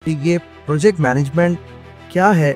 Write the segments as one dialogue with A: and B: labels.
A: कि ये project management क्या है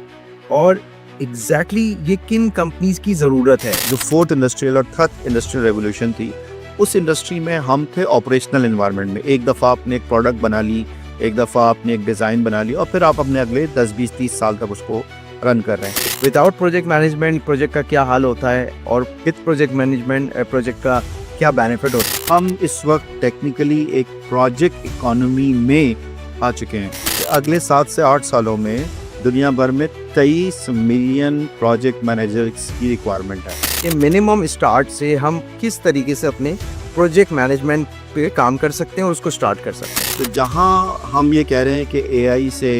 A: और एग्जैक्टली ये किन कंपनीज की ज़रूरत है।
B: जो फोर्थ इंडस्ट्रियल और थर्ड इंडस्ट्रियल रेवोल्यूशन थी, उस इंडस्ट्री में हम थे ऑपरेशनल एनवायरनमेंट में। एक दफ़ा आपने एक प्रोडक्ट बना ली, एक दफ़ा आपने एक डिज़ाइन बना ली और फिर आप अपने अगले 10-20-30 साल तक उसको रन कर रहे हैं।
A: विदाउट प्रोजेक्ट मैनेजमेंट प्रोजेक्ट का क्या हाल होता है और विद प्रोजेक्ट मैनेजमेंट प्रोजेक्ट का क्या बेनिफिट होता है।
B: हम इस वक्त टेक्निकली एक प्रोजेक्ट इकोनॉमी में आ चुके हैं। अगले 7 से 8 सालों में दुनिया भर में 23 मिलियन प्रोजेक्ट मैनेजर्स की रिक्वायरमेंट है।
A: कि मिनिमम स्टार्ट से हम किस तरीके से अपने प्रोजेक्ट मैनेजमेंट पे काम कर सकते हैं और उसको स्टार्ट कर सकते हैं।
B: तो जहां हम ये कह रहे हैं कि एआई से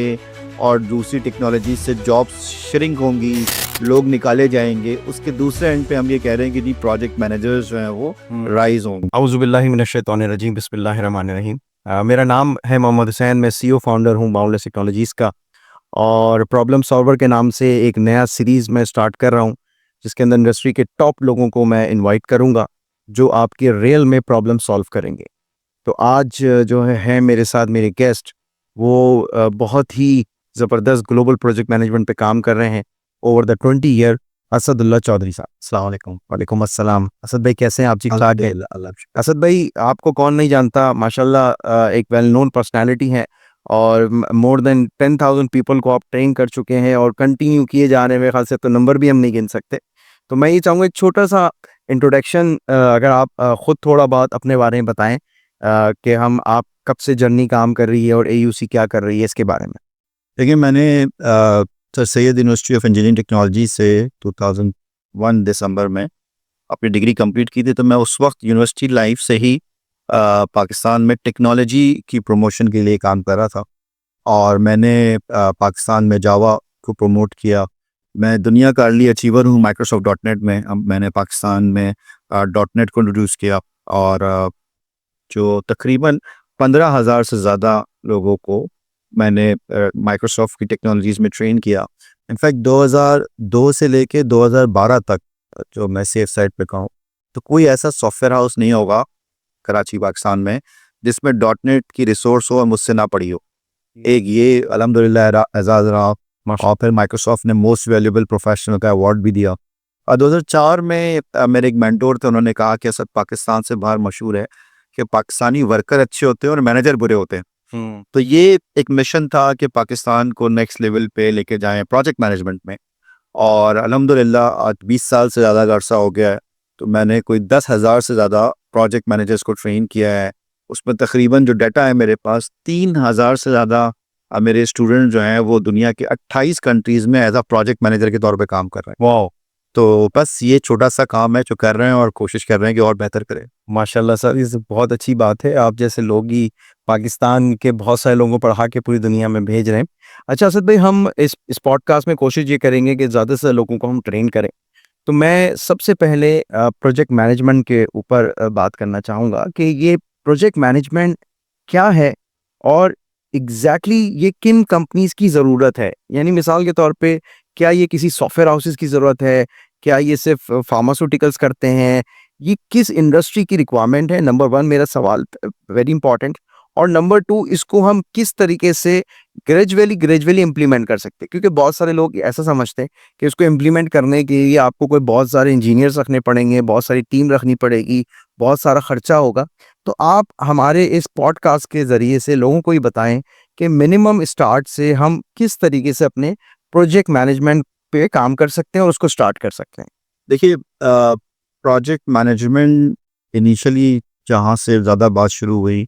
B: और दूसरी टेक्नोलॉजी से जॉब्स श्रिंक होंगी, लोग निकाले जाएंगे, उसके दूसरे एंड पे हम ये कह रहे हैं कि जी प्रोजेक्ट मैनेजर्स जो हैं वो राइज होंगे।
A: औज़ुबिल्लाहि मिनश्शैतानिर्रजीम, बिस्मिल्लाहिर्रहमानिर्रहीम। मेरा नाम है मोहम्मद हुसैन, मैं सीईओ फाउंडर हूँ बाउंडलेस टेक्नोलॉजीज़ का, और प्रॉब्लम सॉल्वर के नाम से एक नया सीरीज़ मैं स्टार्ट कर रहा हूँ, जिसके अंदर इंडस्ट्री के टॉप लोगों को मैं इनवाइट करूँगा जो आपके रियल में प्रॉब्लम सॉल्व करेंगे। तो आज जो है मेरे साथ मेरे गेस्ट, वो बहुत ही ज़बरदस्त ग्लोबल प्रोजेक्ट मैनेजमेंट पे काम कर रहे हैं over the 20 year. Asadullah Chaudhary साहब, अस्सलाम वालेकुम। वालेकुम अस्सलाम। असद भाई कैसे हैं आप? जी खैरियत है?
B: अल्लाह
A: असद भाई आपको कौन नहीं जानता, माशाल्लाह एक वेल नोन पर्सनैलिटी है और मोर देन 10,000 पीपल को आप ट्रेन कर चुके हैं और कंटिन्यू किए जा रहे हैं। मेरे ख्याल से तो नंबर भी हम नहीं गिन सकते। तो मैं ये चाहूँगा एक छोटा सा इंट्रोडक्शन, अगर आप ख़ुद थोड़ा बहुत अपने बारे में बताएं कि आप कब से जर्नी काम कर रही है और एयूसी क्या कर रही है, इसके बारे में।
B: देखिए, मैंने sir Syed university of engineering technology से 2001 दिसंबर में अपनी डिग्री कंप्लीट की थी। तो मैं उस वक्त यूनिवर्सिटी लाइफ से ही पाकिस्तान में टेक्नोलॉजी की प्रमोशन के लिए काम कर रहा था और मैंने पाकिस्तान में जावा को प्रमोट किया। मैं दुनिया का अर्ली अचीवर हूँ माइक्रोसॉफ्ट डॉट नेट में। अब मैंने पाकिस्तान में डॉट नेट को इंट्रोड्यूस किया और जो तकरीबन 15,000 से ज़्यादा लोगों को मैंने माइक्रोसॉफ्ट की टेक्नोलॉजीज़ में ट्रेन किया। इनफैक्ट 2002 से लेके 2012 तक, जो मैं सेफ साइड पे कहूँ, तो कोई ऐसा सॉफ्टवेयर हाउस नहीं होगा कराची पाकिस्तान में जिसमें डॉट नेट की रिसोर्स हो और मुझसे ना पड़ी हो। एक ये अल्हम्दुलिल्लाह एजाज़ रहा और फिर माइक्रोसॉफ्ट ने मोस्ट वैल्यूएबल प्रोफेशनल का अवार्ड भी दिया। और 2004 में मेरे एक मेंटोर थे, उन्होंने कहा कि असद पाकिस्तान से बाहर मशहूर है कि पाकिस्तानी वर्कर अच्छे होते हैं और मैनेजर बुरे होते हैं। तो ये एक मिशन था कि पाकिस्तान को नेक्स्ट लेवल पे लेके जाएं प्रोजेक्ट मैनेजमेंट में। और अल्हम्दुलिल्लाह आज 20 साल से ज़्यादा का अरसा हो गया है, तो मैंने कोई 10,000 से ज़्यादा प्रोजेक्ट मैनेजर्स को ट्रेन किया है। उसमें तकरीबन जो डाटा है मेरे पास, 3,000 से ज़्यादा मेरे स्टूडेंट जो हैं वो दुनिया के 28 कंट्रीज़ में एज अ प्रोजेक्ट मैनेजर के तौर पे काम कर रहे हैं।
A: वाह!
B: तो बस ये छोटा सा काम है जो कर रहे हैं और कोशिश कर रहे हैं कि और बेहतर करें।
A: माशाल्लाह सर, ये बहुत अच्छी बात है। आप जैसे लोग ही पाकिस्तान के बहुत सारे लोगों को पढ़ा के पूरी दुनिया में भेज रहे हैं। अच्छा असद भाई, हम इस पॉडकास्ट में कोशिश ये करेंगे कि ज़्यादा से लोगों को हम ट्रेन करें। तो मैं सबसे पहले प्रोजेक्ट मैनेजमेंट के ऊपर बात करना चाहूँगा कि ये प्रोजेक्ट मैनेजमेंट क्या है और एग्जैक्टली ये किन कंपनीज की ज़रूरत है। यानी मिसाल के तौर पे, क्या ये किसी सॉफ्टवेयर हाउसेस की ज़रूरत है, क्या ये सिर्फ फार्मास्यूटिकल्स करते हैं, ये किस इंडस्ट्री की रिक्वायरमेंट है। नंबर वन मेरा सवाल, वेरी इंपॉर्टेंट। और नंबर टू, इसको हम किस तरीके से ग्रेजुअली इम्प्लीमेंट कर सकते हैं, क्योंकि बहुत सारे लोग ऐसा समझते हैं कि इसको इम्प्लीमेंट करने के लिए आपको कोई बहुत सारे इंजीनियर्स रखने पड़ेंगे, बहुत सारी टीम रखनी पड़ेगी, बहुत सारा खर्चा होगा। तो आप हमारे इस पॉडकास्ट के ज़रिए से लोगों को ही बताएं कि मिनिमम स्टार्ट से हम किस तरीके से अपने प्रोजेक्ट मैनेजमेंट पे काम कर सकते हैं और उसको स्टार्ट कर सकते हैं।
B: देखिए, प्रोजेक्ट मैनेजमेंट इनिशियली जहाँ से ज़्यादा बात शुरू हुई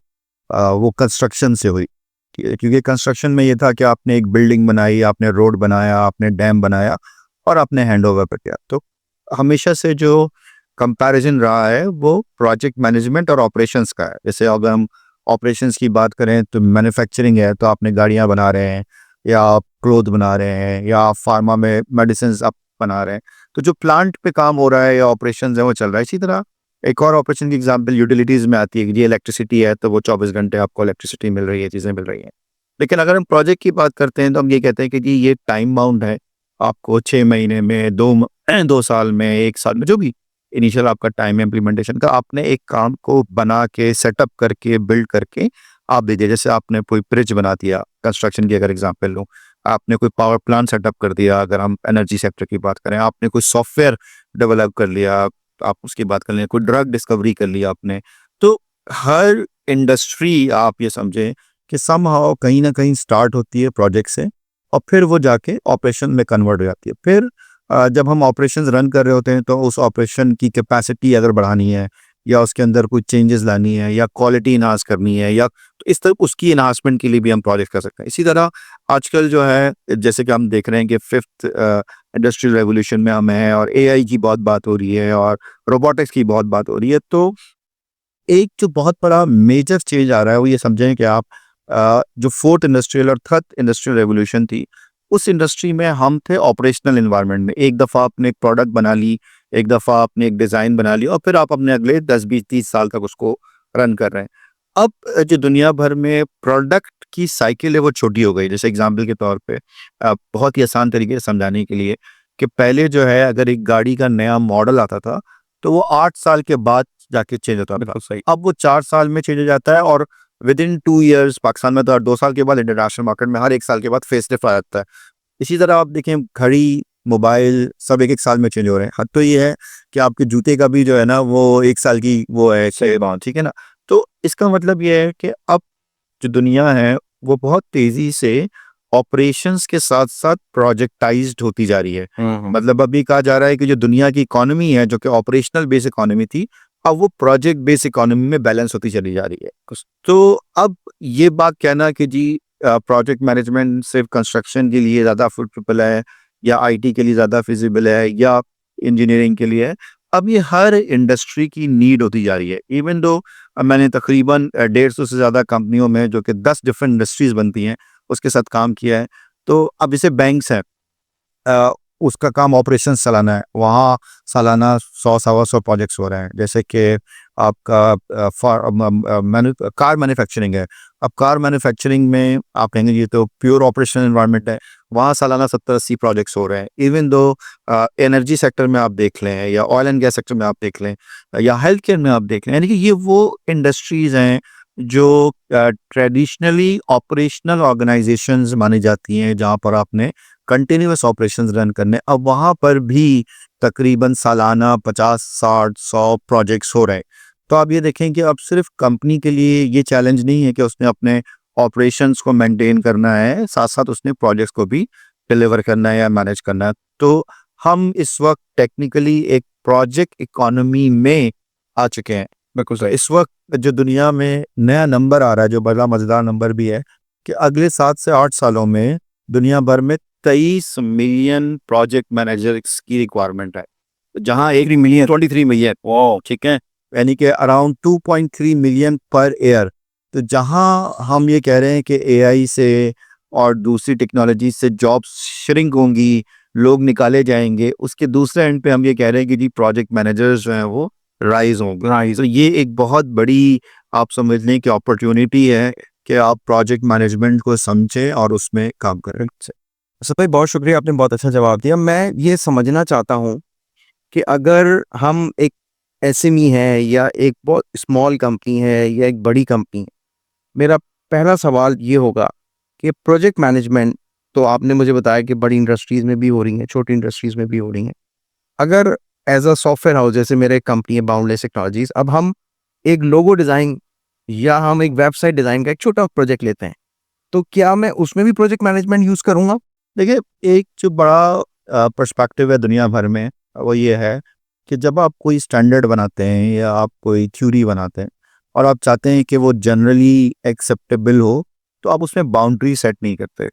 B: वो कंस्ट्रक्शन से हुई। क्योंकि कंस्ट्रक्शन में ये था कि आपने एक बिल्डिंग बनाई, आपने रोड बनाया, आपने डैम बनाया और आपने हैंड ओवर कर दिया। तो हमेशा से जो कंपैरिजन रहा है वो प्रोजेक्ट मैनेजमेंट और ऑपरेशंस का है। जैसे अब हम ऑपरेशंस की बात करें तो मैन्युफैक्चरिंग है, तो आपने गाड़ियाँ बना रहे हैं या आप क्लोथ बना रहे हैं या आप फार्मा में मेडिसिन आप बना रहे हैं। तो जो प्लांट पे काम हो रहा है या ऑपरेशंस है वो चल रहा है। इसी तरह एक और ऑपरेशन की एग्जांपल यूटिलिटीज़ में आती है कि जी इलेक्ट्रिसिटी है, तो वो 24 घंटे आपको इलेक्ट्रिसिटी मिल रही है, चीज़ें मिल रही हैं। लेकिन अगर हम प्रोजेक्ट की बात करते हैं तो हम ये कहते हैं कि जी ये टाइम बाउंड है। आपको 6 महीने में, 2 साल में, 1 साल में, जो भी इनिशियल आपका टाइम है इम्प्लीमेंटेशन का, आपने एक काम को बना के, सेटअप करके, बिल्ड करके आप दीजिए। जैसे आपने कोई ब्रिज बना दिया कंस्ट्रक्शन की अगर एग्जांपल लूँ, आपने कोई पावर प्लांट सेटअप कर दिया, अगर हम एनर्जी सेक्टर की बात करें, आपने कोई सॉफ्टवेयर डेवलप कर लिया, आप उसकी बात कर लें, कोई ड्रग डिस्कवरी कर लिया आपने। तो हर इंडस्ट्री आप ये समझें कि समहाउ कहीं न कहीं स्टार्ट होती है प्रोजेक्ट से और फिर वो जाके ऑपरेशन में कन्वर्ट हो जाती है। फिर जब हम ऑपरेशंस रन कर रहे होते हैं तो उस ऑपरेशन की कैपेसिटी अगर बढ़ानी है या उसके अंदर कुछ चेंजेस लानी है या क्वालिटी इनहांस करनी है या तो इस तरह उसकी इनहांसमेंट के लिए भी हम प्रोजेक्ट कर सकते हैं। इसी तरह आजकल जो है जैसे कि हम देख रहे हैं कि 5th इंडस्ट्रियल रेवोल्यूशन में हम हैं और एआई की बहुत बात हो रही है और रोबोटिक्स की बहुत बात हो रही है। तो एक जो बहुत बड़ा मेजर चेंज आ रहा है वो ये समझें कि आप जो 4th इंडस्ट्रियल और 3rd इंडस्ट्रियल रेवोल्यूशन थी, उस इंडस्ट्री में हम थे ऑपरेशनल एनवायरनमेंट में। एक दफ़ा आपने एक प्रोडक्ट बना ली, एक दफ़ा आपने एक डिज़ाइन बना लिया और फिर आप अपने अगले 10, 20, 30 साल तक उसको रन कर रहे हैं। अब जो दुनिया भर में प्रोडक्ट की साइकिल है वो छोटी हो गई। जैसे एग्जांपल के तौर पे बहुत ही आसान तरीके से समझाने के लिए कि पहले जो है अगर एक गाड़ी का नया मॉडल आता था, तो वो 8 साल के बाद जाके चेंज होता था।
A: बिल्कुल सही।
B: अब वो 4 साल में चेंज हो जाता है और विदिन 2 इयर्स पाकिस्तान में तो हर 2 साल के बाद, इंटरनेशनल मार्केट में हर 1 साल के बाद फेसलिफ्ट आ जाता है। इसी तरह आप देखें घड़ी, मोबाइल सब 1-1 साल में चेंज हो रहे हैं। हद तो ये है कि आपके जूते का भी जो है ना वो 1 साल की वो है
A: सही
B: बात, ठीक है ना? तो इसका मतलब ये है कि अब जो दुनिया है वो बहुत तेज़ी से ऑपरेशंस के साथ-साथ प्रोजेक्टाइज़्ड होती जा रही है।
A: हुँ।
B: मतलब अभी कहा जा रहा है कि जो दुनिया की इकोनॉमी है जो कि ऑपरेशनल बेस इकोनॉमी थी, अब वो प्रोजेक्ट बेस इकोनॉमी में बैलेंस होती चली जा रही है। तो अब ये बात कहना कि जी प्रोजेक्ट मैनेजमेंट सिर्फ कंस्ट्रक्शन के लिए ज़्यादा फ्रूटफुल है या आईटी के लिए ज़्यादा फिजिबल है या इंजीनियरिंग के लिए है, अब ये हर इंडस्ट्री की नीड होती जा रही है। इवन दो मैंने तकरीबन 150 से ज़्यादा कंपनियों में जो कि 10 डिफरेंट इंडस्ट्रीज बनती हैं उसके साथ काम किया है। तो अब जैसे बैंक्स हैं, उसका काम ऑपरेशंस चलाना है, वहाँ सालाना 100 सवा 100 प्रोजेक्ट्स हो रहे हैं। जैसे कि आपका कार मैन्युफैक्चरिंग है। अब कार मैन्युफैक्चरिंग में आप कहेंगे ये तो प्योर ऑपरेशनल एनवायरनमेंट है, वहाँ सालाना 70-80 प्रोजेक्ट्स हो रहे हैं। इवन दो एनर्जी सेक्टर में आप देख लें या ऑयल एंड गैस सेक्टर में आप देख लें या हेल्थ केयर में आप देख लें, यानी कि ये वो इंडस्ट्रीज़ हैं जो ट्रेडिशनली ऑपरेशनल ऑर्गेनाइजेशंस मानी जाती हैं, जहाँ पर आपने कंटिन्यूअस ऑपरेशंस रन करने। अब वहाँ पर भी तकरीबन सालाना 50, 60, 100 प्रोजेक्ट्स हो रहे हैं। तो आप ये देखें कि अब सिर्फ कंपनी के लिए ये चैलेंज नहीं है कि उसने अपने ऑपरेशंस को मेंटेन करना है, साथ-साथ उसने प्रोजेक्ट्स को भी डिलीवर करना है या मैनेज करना है। तो हम इस वक्त टेक्निकली एक प्रोजेक्ट इकोनॉमी में आ चुके हैं।
A: बिल्कुल
B: तो
A: सही।
B: इस वक्त जो दुनिया में नया नंबर आ रहा है, जो बड़ा मज़ेदार नंबर भी है कि अगले 7 से 8 सालों में दुनिया भर में 23 मिलियन प्रोजेक्ट मैनेजर्स की रिक्वायरमेंट है। जहाँ
A: 3 मिलियन
B: 23 मिलियन,
A: वाओ!
B: ठीक है? यानी कि अराउंड 2.3 मिलियन पर ईयर। तो जहाँ हम ये कह रहे हैं कि एआई से और दूसरी टेक्नोलॉजी से जॉब्स श्रिंक होंगी, लोग निकाले जाएँगे, उसके दूसरे एंड पे हम ये कह रहे हैं कि जी प्रोजेक्ट मैनेजर्स जो हैं वो राइज़ होंगे।
A: राइज़।
B: तो ये एक बहुत बड़ी आप समझ लें कि अपॉर्च्युनिटी है कि आप प्रोजेक्ट मैनेजमेंट को समझें और उसमें काम करें।
A: असद भाई बहुत शुक्रिया, आपने बहुत अच्छा जवाब दिया। मैं ये समझना चाहता हूँ कि अगर हम एक एसएमई है या एक बहुत स्मॉल कंपनी है या एक बड़ी कंपनी है, मेरा पहला सवाल ये होगा कि प्रोजेक्ट मैनेजमेंट तो आपने मुझे बताया कि बड़ी इंडस्ट्रीज़ में भी हो रही हैं, छोटी इंडस्ट्रीज़ में भी हो रही हैं। अगर एज़ अ सॉफ्टवेयर हाउस जैसे मेरे एक कंपनी है बाउंडलेस टेक्नोलॉजीज़, अब हम एक लोगो डिज़ाइन या हम एक वेबसाइट डिज़ाइन का एक छोटा प्रोजेक्ट लेते हैं, तो क्या मैं उसमें भी प्रोजेक्ट मैनेजमेंट यूज़ करूँगा?
B: देखिए, एक जो बड़ा पर्सपेक्टिव है दुनिया भर में, वो ये है कि जब आप कोई स्टैंडर्ड बनाते हैं या आप कोई थ्योरी बनाते हैं और आप चाहते हैं कि वो जनरली एक्सेप्टेबल हो, तो आप उसमें बाउंड्री सेट नहीं करते।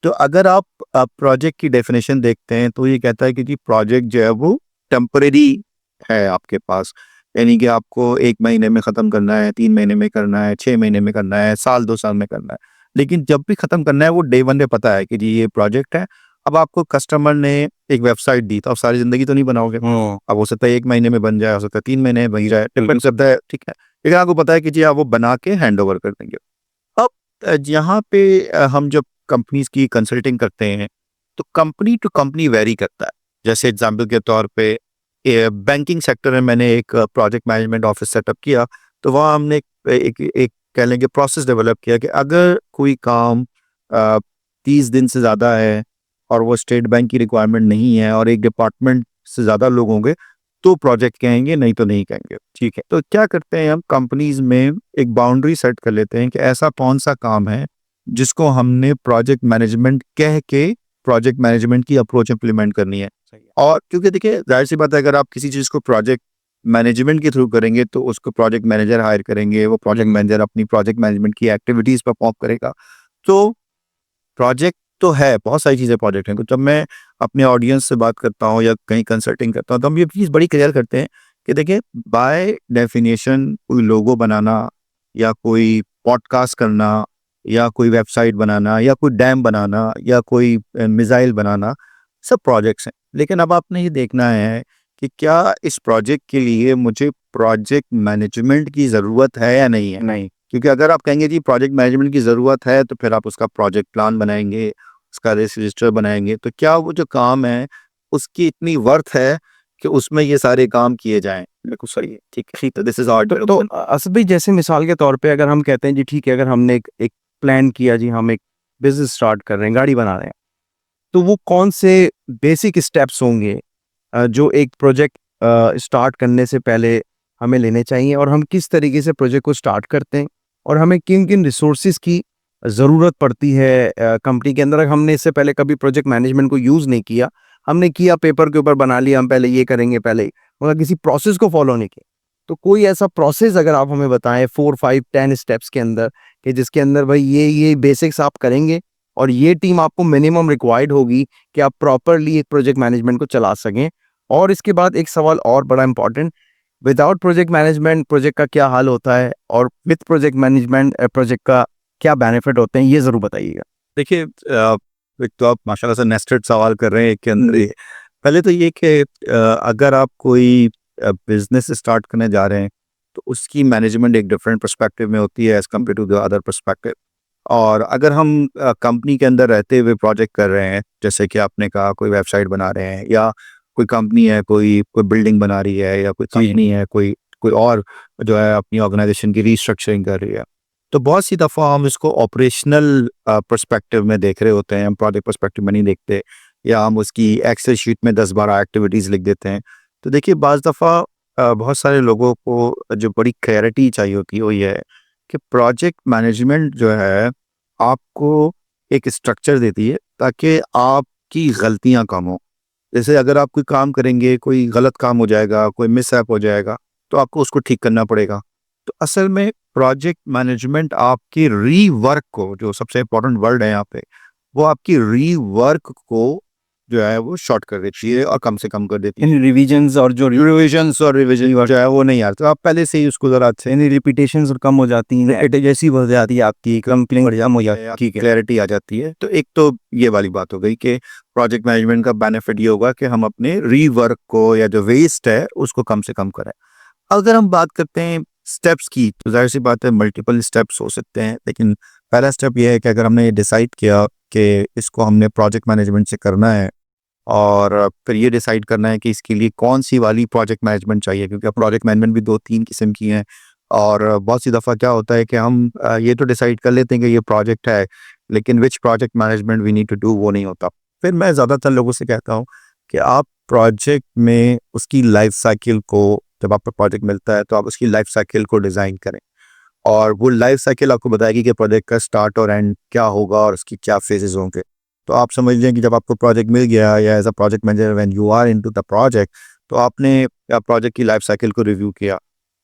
B: तो अगर आप प्रोजेक्ट की डेफिनेशन देखते हैं, तो ये कहता है कि जी प्रोजेक्ट जो है वो टेम्परेरी है आपके पास। यानी कि आपको 1 महीने में ख़त्म करना है, 3 महीने में करना है, 6 महीने में करना है, साल 2 साल में करना है। लेकिन जब भी ख़त्म करना है वो डे 1 पे पता है कि जी ये प्रोजेक्ट है। अब आपको कस्टमर ने एक वेबसाइट दी, तो आप सारी ज़िंदगी तो नहीं बनाओगे।
A: हुँ।
B: अब हो सकता है 1 महीने में बन जाए, हो सकता है 3 महीने में बन जाए, डिपेंड करता है, ठीक है। लेकिन आपको पता है कि जी आप वो बना के हैंडओवर कर देंगे। अब यहाँ पे हम जब कंपनीज़ की कंसल्टिंग करते हैं, तो कंपनी टू कंपनी वैरी करता है। जैसे एग्ज़ाम्पल के तौर पे बैंकिंग सेक्टर में मैंने एक प्रोजेक्ट मैनेजमेंट ऑफ़िस सेटअप किया, तो वहाँ हमने एक एक एक कह लेंगे प्रोसेस डेवलप किया कि अगर कोई काम 30 दिन से ज़्यादा है और वो स्टेट बैंक की रिक्वायरमेंट नहीं है और एक डिपार्टमेंट से ज़्यादा लोग होंगे तो प्रोजेक्ट कहेंगे, नहीं तो नहीं कहेंगे। ठीक है, तो क्या करते हैं हम कंपनीज में एक बाउंड्री सेट कर लेते हैं कि ऐसा कौन सा काम है जिसको हमने प्रोजेक्ट मैनेजमेंट कह के प्रोजेक्ट मैनेजमेंट की अप्रोच इम्प्लीमेंट करनी है। और क्योंकि देखिए जाहिर सी बात है, अगर आप किसी चीज़ को प्रोजेक्ट मैनेजमेंट के थ्रू करेंगे तो उसको प्रोजेक्ट मैनेजर हायर करेंगे, वो प्रोजेक्ट मैनेजर अपनी प्रोजेक्ट मैनेजमेंट की एक्टिविटीज़ परफॉर्म करेगा। तो प्रोजेक्ट तो है, बहुत सारी चीज़ें प्रोजेक्ट हैं। तो जब मैं अपने ऑडियंस से बात करता हूँ या कहीं कंसल्टिंग करता हूँ तो हम ये चीज़ बड़ी क्लियर करते हैं कि देखिए बाय डेफिनेशन कोई लोगो बनाना या कोई पॉडकास्ट करना या कोई वेबसाइट बनाना या कोई डैम बनाना या कोई मिसाइल बनाना, सब प्रोजेक्ट्स हैं। लेकिन अब आपने ये देखना है कि क्या इस प्रोजेक्ट के लिए मुझे प्रोजेक्ट मैनेजमेंट की ज़रूरत है या नहीं है।
A: नहीं।
B: क्योंकि अगर आप कहेंगे जी प्रोजेक्ट मैनेजमेंट की ज़रूरत है तो फिर आप उसका प्रोजेक्ट प्लान बनाएंगे, उसका रिस्क रजिस्टर बनाएंगे, तो क्या वो जो काम है उसकी इतनी वर्थ है कि उसमें ये सारे काम किए जाएं। बिल्कुल सही है, ठीक है, ठीक है, दिस इज ऑर्डर।
A: तो असद भाई, जैसे मिसाल के तौर पे अगर हम कहते हैं जी ठीक है, अगर हमने एक प्लान किया जी, हम एक बिजनेस स्टार्ट कर रहे हैं, गाड़ी बना रहे हैं, तो वो कौन से बेसिक स्टेप्स होंगे जो एक प्रोजेक्ट स्टार्ट करने से पहले हमें लेने चाहिए, और हम किस तरीके से प्रोजेक्ट को स्टार्ट करते हैं, और हमें किन किन रिसोर्सेज की ज़रूरत पड़ती है कंपनी के अंदर। अगर हमने इससे पहले कभी प्रोजेक्ट मैनेजमेंट को यूज़ नहीं किया, हमने किया पेपर के ऊपर बना लिया, हम पहले ये करेंगे पहले ही, मगर किसी प्रोसेस को फॉलो नहीं किया, तो कोई ऐसा प्रोसेस अगर आप हमें बताएं 4, 5, 10 स्टेप्स के अंदर, कि जिसके अंदर भाई ये बेसिक्स आप करेंगे और ये टीम आपको मिनिमम रिक्वायर्ड होगी कि आप प्रॉपरली एक प्रोजेक्ट मैनेजमेंट को चला सकें। और इसके बाद एक सवाल और बड़ा important, without project management project का क्या हाल होता है, और विद प्रोजेक्ट मैनेजमेंट प्रोजेक्ट का क्या बेनिफिट होते हैं, ये जरूर बताइएगा।
B: देखिए एक तो आप माशाल्लाह से नेस्टेड सवाल कर रहे हैं एक के अंदर ही। पहले तो ये कि अगर आप कोई बिजनेस स्टार्ट करने जा रहे हैं तो उसकी मैनेजमेंट एक डिफरेंट पर्सपेक्टिव में होती है as compare to the other perspective. और अगर हम कंपनी के अंदर रहते हुए प्रोजेक्ट कर रहे हैं, जैसे कि आपने कहा कोई वेबसाइट बना रहे हैं या कोई कंपनी है, कोई कोई बिल्डिंग बना रही है, या कोई कंपनी है, कोई कोई और जो है अपनी ऑर्गेनाइजेशन की रीस्ट्रक्चरिंग कर रही है, तो बहुत सी दफ़ा हम इसको ऑपरेशनल पर्सपेक्टिव में देख रहे होते हैं, हम प्रोजेक्ट पर्सपेक्टिव में नहीं देखते, या हम उसकी एक्सेल शीट में 10-12 एक्टिविटीज़ लिख देते हैं। तो देखिए बाज़ दफ़ा बहुत सारे लोगों को जो बड़ी क्लैरिटी चाहिए होती है वो ये है कि प्रोजेक्ट मैनेजमेंट जो है आपको एक स्ट्रक्चर देती है ताकि आपकी गलतियां कम हो। जैसे अगर आप कोई काम करेंगे, कोई गलत काम हो जाएगा, कोई मिसहैप हो जाएगा, तो आपको उसको ठीक करना पड़ेगा। तो असल में प्रोजेक्ट मैनेजमेंट आपकी रीवर्क को, जो सबसे इम्पोर्टेंट वर्ड है यहाँ पे, वो आपकी रीवर्क को जो है वो शॉर्ट कर देती है और कम से कम कर देती है।
A: इन रिविजन्स और जो
B: रिविजन्स और रिविजन जो है वो नहीं आते, तो आप पहले से ही उसको जरा अच्छे
A: इन रिपीटेशंस कम हो जाती हैं, जैसी हो जाती है आपकी कंप्लेन बढ़िया हो जाती है, ठीक है,
B: क्लैरिटी आ जाती है। तो एक तो ये वाली बात हो गई कि प्रोजेक्ट मैनेजमेंट का बेनिफिट ये होगा कि हम अपने रीवर्क को या जो वेस्ट है उसको कम से कम करें। अगर हम बात करते हैं स्टेप्स की, तो जाहिर सी बात है मल्टीपल स्टेप्स हो सकते हैं, लेकिन पहला स्टेप ये है कि अगर हमने ये डिसाइड किया कि इसको हमने प्रोजेक्ट मैनेजमेंट से करना है, और फिर ये डिसाइड करना है कि इसके लिए कौन सी वाली प्रोजेक्ट मैनेजमेंट चाहिए, क्योंकि अब प्रोजेक्ट मैनेजमेंट भी 2-3 किस्म की हैं। और बहुत सी दफ़ा क्या होता है कि हम ये तो डिसाइड कर लेते हैं कि ये प्रोजेक्ट है, लेकिन which project management we need to do वो नहीं होता। फिर मैं ज़्यादातर लोगों से कहता हूँ कि आप प्रोजेक्ट में उसकी लाइफ साइकिल को, जब आपको प्रोजेक्ट मिलता है तो आप उसकी लाइफ साइकिल को डिज़ाइन करें, और वो लाइफ साइकिल आपको बताएगी कि प्रोजेक्ट का स्टार्ट और एंड क्या होगा और उसकी क्या फेजेस होंगे। तो आप समझ लें कि जब आपको प्रोजेक्ट मिल गया, या as a project manager when you are into the project, तो आपने प्रोजेक्ट की लाइफ साइकिल को रिव्यू किया।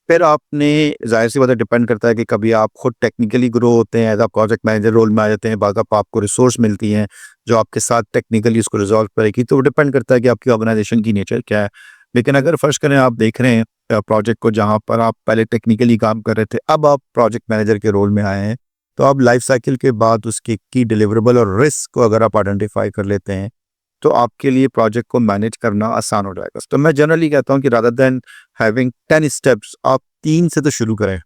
B: फिर आपने, जाहिर सी बात है डिपेंड करता है कि कभी आप खुद टेक्निकली ग्रो होते हैं, as a project manager role में आ जाते हैं, बाद आपको रिसोर्स मिलती हैं जो आपके साथ टेक्निकली उसको रिजॉल्व करेगी। तो वो डिपेंड करता है कि आपकी ऑर्गेनाइजेशन की नेचर क्या है। लेकिन अगर फर्स्ट करें, आप देख रहे हैं प्रोजेक्ट को, जहाँ पर आप पहले टेक्निकली काम कर रहे थे, अब आप प्रोजेक्ट मैनेजर के रोल में आए हैं, तो आप लाइफ साइकिल के बाद उसके की डिलीवरेबल और रिस्क को अगर आप आइडेंटिफाई कर लेते हैं, तो आपके लिए प्रोजेक्ट को मैनेज करना आसान हो जाएगा। तो मैं जनरली कहता हूँ कि रादर देन हैविंग 10 स्टेप्स, आप 3 से तो शुरू करें।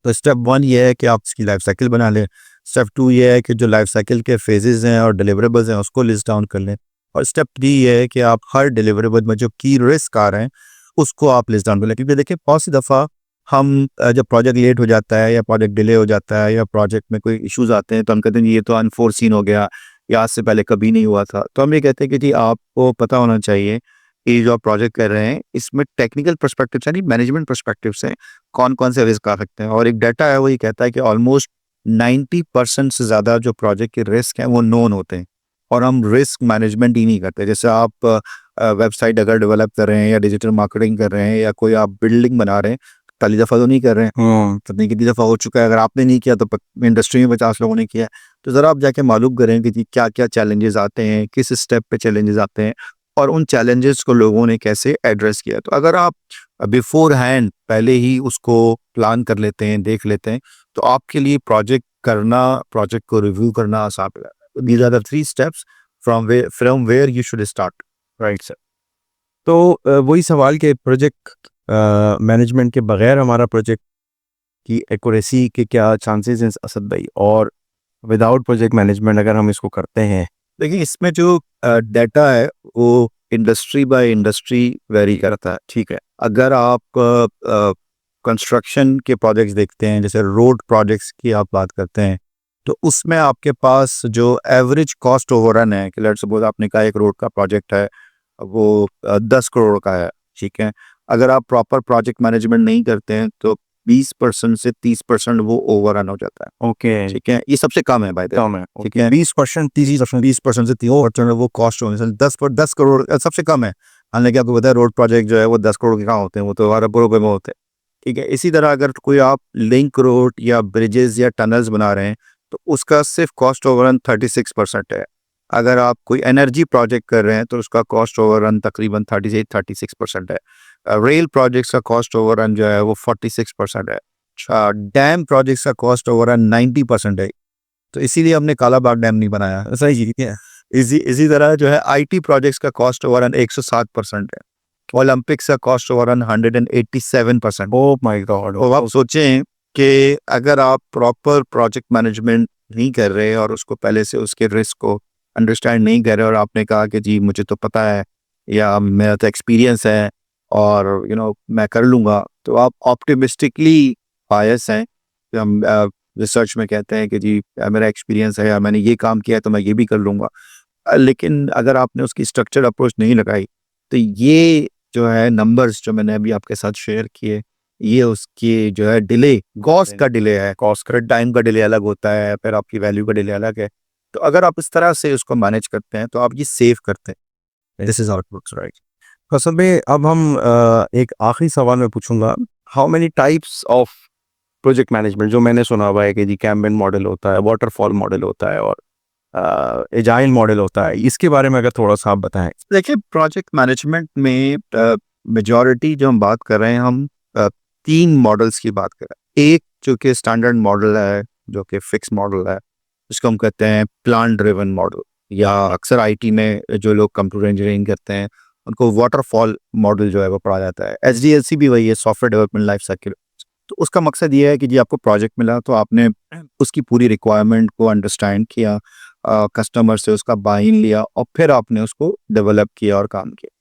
B: तो स्टेप 1 ये है कि आप इसकी लाइफ साइकिल बना लें। स्टेप 2 ये है कि जो लाइफ साइकिल के फेजेस हैं और डिलीवरेबल्स हैं उसको लिस्ट डाउन कर लें। और स्टेप 3 ये है कि आप हर डिलीवरेबल में जो की रिस्क आ रहे हैं उसको आप लिस्ट डाउन कर लें। क्योंकि देखिए बहुत सी दफ़ा हम जब प्रोजेक्ट लेट हो जाता है या प्रोजेक्ट डिले हो जाता है या प्रोजेक्ट में कोई इश्यूज आते हैं तो हम कहते हैं ये तो अनफोर्सीन हो गया या आज से पहले कभी नहीं हुआ था। तो हम ये कहते हैं कि जी आपको पता होना चाहिए कि जो आप प्रोजेक्ट कर रहे हैं इसमें टेक्निकल पर्सपेक्टिव से नहीं मैनेजमेंट पर्सपेक्टिव से कौन कौन से रिस्क आ सकते हैं। और एक डाटा है वो ये कहता है कि ऑलमोस्ट 90% से ज़्यादा जो प्रोजेक्ट के रिस्क हैं वो नोन होते हैं और हम रिस्क मैनेजमेंट ही नहीं करते। जैसे आप वेबसाइट अगर डेवलप कर रहे हैं या डिजिटल मार्केटिंग कर रहे हैं या कोई आप बिल्डिंग बना रहे हैं, पहली दफ़ा तो नहीं कर रहे हैं, पता नहीं कितनी दफ़ा हो चुका है। अगर आपने नहीं किया तो इंडस्ट्री में 50 लोगों ने किया है। तो ज़रा आप जाके मालूम करें कि जी क्या-क्या चैलेंजेस आते हैं, किस स्टेप पे चैलेंजेस आते हैं और उन चैलेंजेस को लोगों ने कैसे एड्रेस किया। तो अगर आप बिफोर हैंड पहले ही उसको प्लान कर लेते हैं, देख लेते हैं, तो आपके लिए प्रोजेक्ट करना, प्रोजेक्ट को रिव्यू करना आसान हो जाता है। These are the 3 steps from where you should start.
A: Right sir. तो वही सवाल कि प्रोजेक्ट मैनेजमेंट के बगैर हमारा प्रोजेक्ट की एक्यूरेसी के क्या चांसेस हैं असद भाई, और विदाउट प्रोजेक्ट मैनेजमेंट अगर हम इसको करते हैं?
B: देखिए इसमें जो डाटा है वो इंडस्ट्री बाय इंडस्ट्री वेरी करता है। ठीक है, अगर आप कंस्ट्रक्शन के प्रोजेक्ट्स देखते हैं, जैसे रोड प्रोजेक्ट्स की आप बात करते हैं, तो उसमें आपके पास जो एवरेज कॉस्ट ओवररन है कि लेट्स सपोज आपने कहा एक रोड का प्रोजेक्ट है वो 10 करोड़ का है। ठीक है, अगर आप प्रॉपर प्रोजेक्ट मैनेजमेंट नहीं करते हैं तो 20% से 30% वो ओवररन हो जाता है।
A: ओके,
B: ठीक है, ये सबसे कम है बाय द वे।
A: कम है।
B: ठीक है, 20% 30% 20% से 30% वो कॉस्ट होने से 10 करोड़ सबसे कम है। हालांकि आपको पता है रोड प्रोजेक्ट जो है वो 10 करोड़ के कहाँ होते हैं, वो तो अरबों रुपए में होते हैं। ठीक है, इसी तरह अगर कोई आप लिंक रोड या ब्रिजेस या टनल्स बना रहे हैं तो उसका सिर्फ कॉस्ट ओवररन 36% है। अगर आप कोई एनर्जी प्रोजेक्ट कर रहे हैं तो उसका कॉस्ट ओवररन तकरीबन 36% है। रेल प्रोजेक्ट्स का कॉस्ट ओवररन जो है वो 46% है। डैम प्रोजेक्ट्स का कॉस्ट ओवररन 90% है। तो इसीलिए हमने काला बाग डैम नहीं बनाया। सही ठीक है। इसी तरह जो है आईटी प्रोजेक्ट्स का कॉस्ट ओवररन 107% है। ओलंपिक्स का cost overrun 187%।
A: Oh my God!
B: और आप सोचें कि अगर आप प्रॉपर प्रोजेक्ट मैनेजमेंट नहीं कर रहे और उसको पहले से उसके रिस्क को अंडरस्टैंड नहीं कर रहे और आपने कहा कि जी मुझे तो पता है या मेरा तो एक्सपीरियंस है और मैं कर लूँगा, तो आप ऑप्टिमिस्टिकली बायस हैं। तो हम रिसर्च में कहते हैं कि जी मेरा एक्सपीरियंस है या मैंने ये काम किया है तो मैं ये भी कर लूँगा। लेकिन अगर आपने उसकी स्ट्रक्चर्ड अप्रोच नहीं लगाई तो ये जो है नंबर्स जो मैंने अभी आपके साथ शेयर किए, ये उसकी जो है डिले, कॉस्ट का डिले है। कॉस्ट का टाइम का डिले अलग होता है, फिर आपकी वैल्यू का डिले अलग है। तो अगर आप इस तरह से उसको मैनेज करते हैं तो आप ये सेव करते हैं। This is how it works, right?
A: असल में अब हम एक आखिरी सवाल मैं पूछूंगा। How many types of project management, जो मैंने सुना हुआ है कि जी कैम्बन मॉडल होता है, वाटरफॉल मॉडल होता है और एजाइल मॉडल होता है, इसके बारे में अगर थोड़ा सा आप बताएं।
B: देखिए प्रोजेक्ट मैनेजमेंट में मेजॉरिटी जो हम बात कर रहे हैं, हम 3 मॉडल्स की बात कर रहे हैं। एक जो कि स्टैंडर्ड मॉडल है, जो कि फिक्स मॉडल है, उसको हम कहते हैं प्लान ड्रिवन मॉडल, या अक्सर आईटी में जो लोग कंप्यूटर इंजीनियरिंग करते हैं उनको वाटरफॉल मॉडल जो है वो पढ़ा जाता है। एसडीएलसी भी वही है, सॉफ्टवेयर डेवलपमेंट लाइफ साइकिल। तो उसका मकसद ये है कि जी आपको प्रोजेक्ट मिला तो आपने उसकी पूरी रिक्वायरमेंट को अंडरस्टैंड किया, कस्टमर से उसका बाइन लिया और फिर आपने उसको डेवलप किया और काम किया।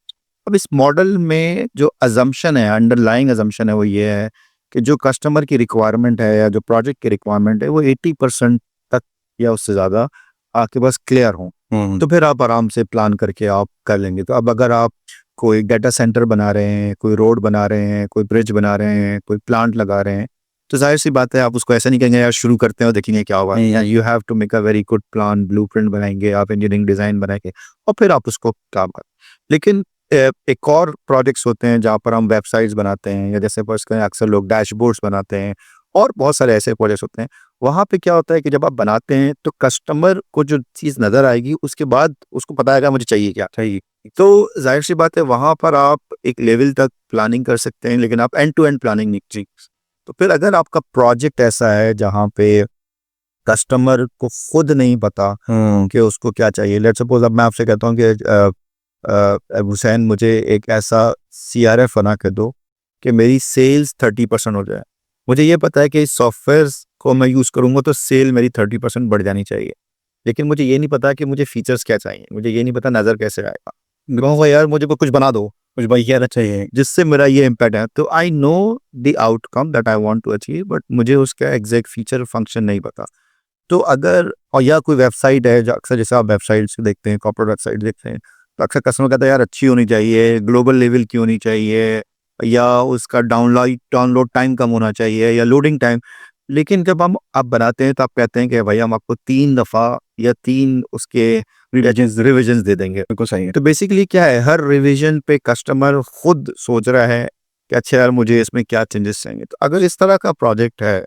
B: अब इस मॉडल में जो अजम्पशन है, अंडरलाइंग अजम्पशन है, वो ये है कि जो कस्टमर की रिक्वायरमेंट है या जो प्रोजेक्ट की रिक्वायरमेंट है वो 80% तक या उससे ज़्यादा आपके पास क्लियर हो, तो फिर आप आराम से प्लान करके आप कर लेंगे। तो अब अगर आप कोई डाटा सेंटर बना रहे हैं, कोई रोड बना रहे हैं, कोई ब्रिज बना रहे हैं, कोई प्लांट लगा रहे हैं, तो जाहिर सी बात है आप उसको ऐसा नहीं कहेंगे यार शुरू करते हैं और देखेंगे क्या होगा। You have to make a very good plan, blueprint बनाएंगे आप, इंजीनियरिंग डिजाइन बनाएंगे और फिर आप उसको काम कर। लेकिन एक और प्रोजेक्ट्स होते हैं जहाँ पर हम वेबसाइट्स बनाते हैं, या जैसे फर्स्ट करें अक्सर लोग डैशबोर्ड्स बनाते हैं, और बहुत सारे ऐसे प्रोजेक्ट्स होते हैं। वहाँ पे क्या होता है कि जब आप बनाते हैं तो कस्टमर को जो चीज़ नज़र आएगी उसके बाद उसको पता आएगा मुझे चाहिए क्या चाहिए। तो जाहिर सी बात है वहाँ पर आप एक लेवल तक प्लानिंग कर सकते हैं, लेकिन आप एंड टू एंड प्लानिंग नहीं जी। तो फिर अगर आपका प्रोजेक्ट ऐसा है जहाँ पे कस्टमर को खुद नहीं पता कि उसको क्या चाहिए, लेट्स सपोज अब मैं आपसे कहता हूँ कि हुसैन मुझे एक ऐसा CRF बना के दो कि मेरी सेल्स 30% हो जाए। मुझे ये पता है कि इस सॉफ्टवेयर को मैं यूज़ करूँगा तो सेल मेरी 30% बढ़ जानी चाहिए, लेकिन मुझे ये नहीं पता कि मुझे फीचर्स क्या चाहिए, मुझे ये नहीं पता नज़र कैसे आएगा। मैं कहूँगा यार मुझे कुछ बना दो,
A: कुछ बढ़िया चाहिए।
B: जिससे मेरा ये इम्पैक्ट है। तो I know the outcome that I want to achieve, but मुझे उसका एग्जैक्ट फीचर फंक्शन नहीं पता। तो अगर और या कोई वेबसाइट है, जो अक्सर जैसे आप वेबसाइट्स देखते हैं, कॉर्पोरेट वेबसाइट देखते हैं, तो अक्सर कस्टमर कहता है यार अच्छी होनी चाहिए, ग्लोबल लेवल की होनी चाहिए, या उसका डाउनलोड टाइम कम होना चाहिए, या लोडिंग टाइम। लेकिन जब हम आप बनाते हैं तो आप कहते हैं कि भाई हम आपको 3 दफ़ा या 3 उसके रिविजन्स दे देंगे।
A: बिल्कुल सही है।
B: तो बेसिकली क्या है, हर रिवीजन पे कस्टमर खुद सोच रहा है कि अच्छा यार मुझे इसमें क्या चेंजेस चाहिए। तो अगर इस तरह का प्रोजेक्ट है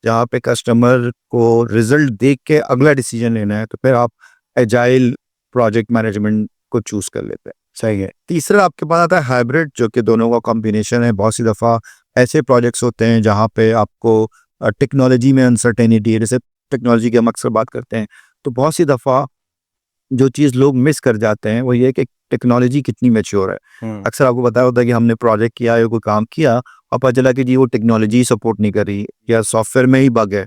B: जहाँ पे कस्टमर को रिजल्ट देख के अगला डिसीजन लेना है, तो फिर आप एजाइल प्रोजेक्ट मैनेजमेंट को चूज कर लेते हैं।
A: सही है।
B: तीसरा आपके पास आता है हाइब्रिड, जो कि दोनों का कॉम्बिनेशन है। बहुत सी दफ़ा ऐसे प्रोजेक्ट्स होते हैं जहाँ पे आपको टेक्नोलॉजी में अनसर्टेनिटी है, जैसे टेक्नोलॉजी की हम अक्सर बात करते हैं, तो बहुत सी दफ़ा जो चीज़ लोग मिस कर जाते हैं वो ये है कि टेक्नोलॉजी कितनी मैच्योर है। अक्सर आपको पता होता है कि हमने प्रोजेक्ट किया या कोई काम किया और पता चला कि जी वो टेक्नोलॉजी सपोर्ट नहीं कर रही या सॉफ्टवेयर में ही बग है।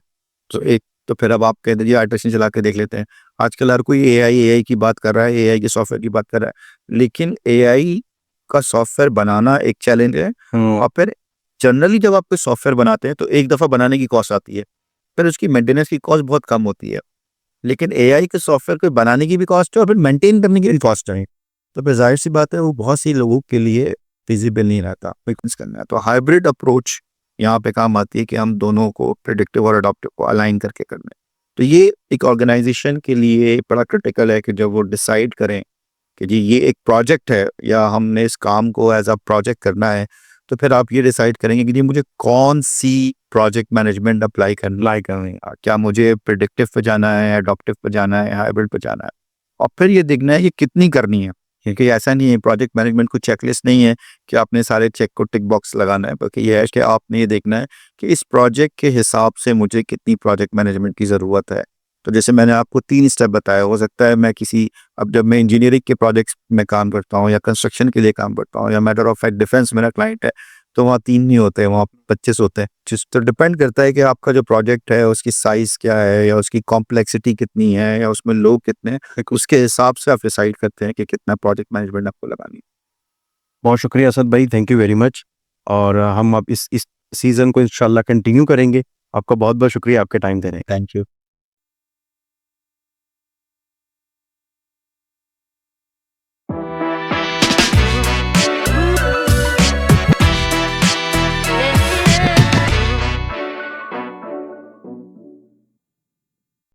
B: तो फिर अब आप कह दीजिए आर्टिफिशियल चला के देख लेते हैं। आजकल हर कोई एआई की बात कर रहा है, एआई के सॉफ्टवेयर की बात कर रहा है, लेकिन एआई का सॉफ्टवेयर बनाना एक चैलेंज है। और फिर जनरली जब आप कोई सॉफ्टवेयर बनाते हैं तो एक दफ़ा बनाने की कॉस्ट आती है, फिर उसकी मेंटेनेंस की कॉस्ट बहुत कम होती है। लेकिन एआई के सॉफ्टवेयर को बनाने की भी कॉस्ट है और फिर मेंटेन करने की भी कॉस्ट है। तो फिर जाहिर सी बात है वो बहुत सी लोगों के लिए फिजिबल नहीं रहता बिजनेस करना है। तो हाइब्रिड अप्रोच यहाँ पे काम आती है कि हम दोनों को प्रेडिक्टिव और अडॉप्टिव को अलाइन करके करना है। तो ये एक ऑर्गेनाइजेशन के लिए बड़ा क्रिटिकल है कि जब वो डिसाइड करें कि जी ये एक प्रोजेक्ट है या हमने इस काम को एज अ प्रोजेक्ट करना है, तो फिर आप ये डिसाइड करेंगे कि जी मुझे कौन सी प्रोजेक्ट मैनेजमेंट अप्लाई करनी है। क्या मुझे प्रिडिक्टिव पे जाना है, अडॉप्टिव पे जाना है, हाइब्रिड पे जाना है, और फिर ये देखना है कि कितनी करनी है। क्योंकि ऐसा नहीं है प्रोजेक्ट मैनेजमेंट को चेकलिस्ट नहीं है कि आपने सारे चेक को टिक बॉक्स लगाना है, बल्कि ये है कि आपने ये देखना है कि इस प्रोजेक्ट के हिसाब से मुझे कितनी प्रोजेक्ट मैनेजमेंट की ज़रूरत है। तो जैसे मैंने आपको 3 स्टेप बताया, हो सकता है मैं अब जब मैं इंजीनियरिंग के प्रोजेक्ट्स में काम करता हूँ या कंस्ट्रक्शन के लिए काम करता हूँ या मैटर ऑफ फैक्ट डिफेंस मेरा क्लाइंट है, तो वहाँ 3 नहीं होते, वहाँ 25 होते हैं। जिस तो डिपेंड करता है कि आपका जो प्रोजेक्ट है उसकी साइज़ क्या है या उसकी कॉम्प्लेक्सिटी कितनी है या उसमें लोग कितने हैं, उसके हिसाब से आप डिसाइड करते हैं कि कितना प्रोजेक्ट मैनेजमेंट आपको लगानी है।
A: बहुत शुक्रिया असद भाई, थैंक यू वेरी मच। और हम अब इस सीज़न को इंशाल्लाह कंटिन्यू करेंगे। आपका बहुत-बहुत शुक्रिया आपके टाइम देने का।
B: Thank you.